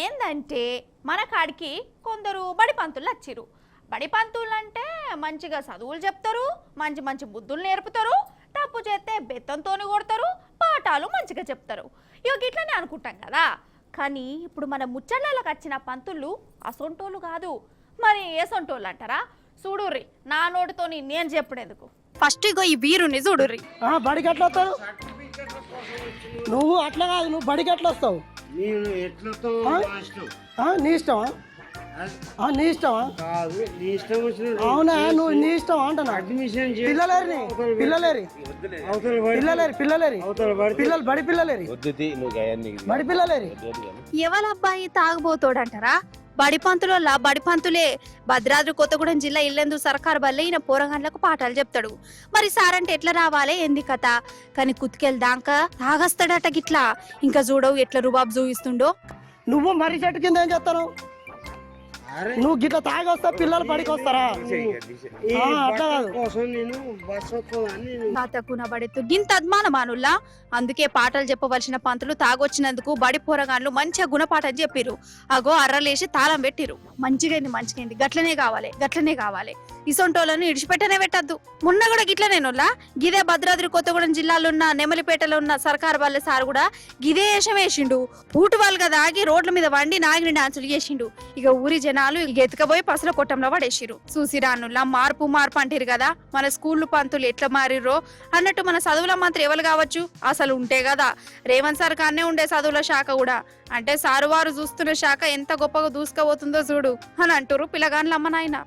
ఏందంటే మన కాడికి కొందరు బడి పంతులు వచ్చిర్రు. బడి పంతులు అంటే మంచిగా చదువులు చెప్తారు, మంచి మంచి బుద్ధులు నేర్పుతారు, తప్పు చేస్తే బెత్తంతోని కొడతారు, పాఠాలు మంచిగా చెప్తారు. ఇక ఇట్లనే అనుకుంటాం కదా. కానీ ఇప్పుడు మన ముచ్చళ్ళకి వచ్చిన పంతులు అసొంటోళ్ళు కాదు. మరి ఏ సొంటోళ్ళు అంటారా? చూడుర్రి, నా నోటితోని నేను చెప్పడేందుకు. ఫస్ట్ ఇగో ఈ వీరుని చూడుర్రి. బడికి ఎట్లా వస్తావు నువ్వు? అట్లా కాదు, నువ్వు బడికి ఎట్లా వస్తావు? నీ ఇష్టమా? నీ ఇష్టమా? అవునా? నువ్వు నీ ఇష్టం అంటున్నా. పిల్లలేరి పిల్లలేరి పిల్లలేరి పిల్లలేరి పిల్లలు బడి పిల్లలేరి బడి పిల్లలేరి. ఎవలబ్బాయి తాగబోతోడంటారా? బడిపంతుల బడిపంతులే. భద్రాద్రి కొత్తగూడెం జిల్లా ఇల్లెందు సర్కారు బల్లే ఈయన పోరగాండ్లకు పాఠాలు చెప్తాడు. మరి సార్ అంటే ఎట్లా రావాలే ఏంది కథ? కానీ కుతికెళ్దాక తాగస్తాడట గిట్లా. ఇంకా చూడవు ఎట్లా రుబాబు చూపిస్తుండో. నువ్వు మరి చెట్టు కింద ఏం చేస్తాను? నువ్వు గిట్లా తాగొస్తా పిల్లలు పడికి వస్తారా? గింత అద్మానమానుల్లా. అందుకే పాటలు చెప్పవలసిన పంతులు తాగొచ్చినందుకు బడి పోరగాన్లు మంచిగా గుణపాఠం చెప్పిరు. అగో అర్రలేసి తాళం పెట్టిరు. మంచిగైంది గట్లనే కావాలి, గట్లనే కావాలి. ఇసొంటోళ్ళని ఇడిచిపెట్టనే పెట్టద్దు. మొన్న కూడా గిట్లనేనుల్లా. గిదే భద్రాద్రి కొత్తగూడెం జిల్లాలో ఉన్న నెమలిపేటలో ఉన్న సర్కారు బల్లె సార్ కూడా గిదే వేషం వేసిండు. పూటు వాళ్ళుగా దాగి రోడ్ల మీద వండి నాగిని డాన్సులు చేసిండు. ఇక ఊరి జనాలు ఎత్తుకపోయి పసల కొట్టంలో పడేసిరు. చూసిరానుల్లా మార్పు అంటారు కదా. మన స్కూళ్ళు పంతులు ఎట్లా మారిర్రో అన్నట్టు మన చదువుల మంత్రి ఎవరు కావచ్చు? అసలు ఉంటే కదా రేవంత్ సార్ కానే ఉండే చదువుల శాఖ కూడా. అంటే సారు వారు చూస్తున్న శాఖ ఎంత గొప్పగా దూసుకపోతుందో చూడు అని అంటారు పిల్లగాన్లమ్మ నాయన.